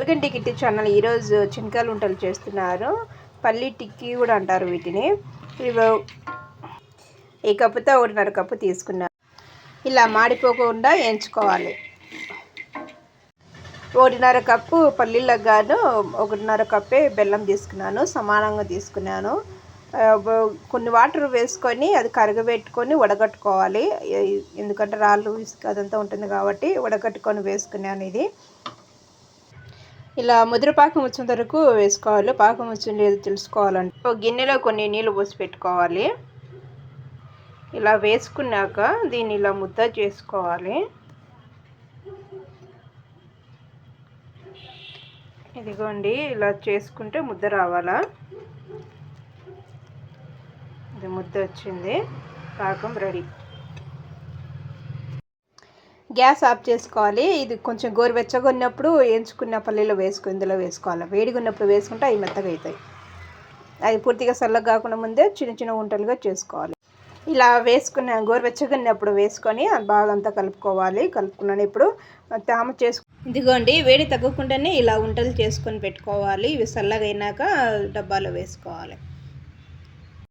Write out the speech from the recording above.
Welcome to kitty channel. ఈరోజు చినకాయలు వంటలు చేస్తున్నారు. పల్లి టిక్కీ కూడా అంటారు వీటిని. ఈ కప్పుతో 1.5 కప్పు తీసుకున్నాను. ఇలా మాడిపోకుండా వేయించుకోవాలి. 1.5 కప్పు పల్లీలకు గాను 1.5 కప్పే బెల్లం తీసుకున్నాను. సమానంగా తీసుకున్నాను. కొన్ని వాటర్ వేసుకొని అది కరగబెట్టుకొని వడగట్టుకోవాలి. ఎందుకంటే రాళ్ళు ఇసుక అదంతా ఉంటుంది కాబట్టి వడగట్టుకొని వేసుకున్నాను. ఇది ఇలా ముద్ర పాకం వచ్చేంత వరకు వేసుకోవాలి. పాకం వచ్చింది లేదో తెలుసుకోవాలంటే ఒక గిన్నెలో కొన్ని నీళ్ళు పోసి పెట్టుకోవాలి. ఇలా వేసుకున్నాక దీన్ని ఇలా ముద్ద చేసుకోవాలి. ఇదిగోండి, ఇలా చేసుకుంటే ముద్ద రావాలా. ఇది ముద్ద వచ్చింది. పాకం రెడీ. గ్యాస్ ఆఫ్ చేసుకోవాలి. ఇది కొంచెం గోరువెచ్చగా ఉన్నప్పుడు వేయించుకున్న పల్లీలో ఇందులో వేసుకోవాలి. వేడిగా ఉన్నప్పుడు వేసుకుంటే అవి మెత్తగా అవుతాయి. అది పూర్తిగా చల్లగా కాకుండా ముందే చిన్న చిన్న వంటలుగా చేసుకోవాలి. ఇలా వేసుకున్న గోరువెచ్చగా ఉన్నప్పుడు వేసుకొని బాగా అంతా కలుపుకోవాలి. కలుపుకున్నాను. ఇప్పుడు ఇదిగోండి, వేడి తగ్గకుండానే ఇలా వంటలు చేసుకొని పెట్టుకోవాలి. ఇవి చల్లగా అయినాక డబ్బాలో వేసుకోవాలి.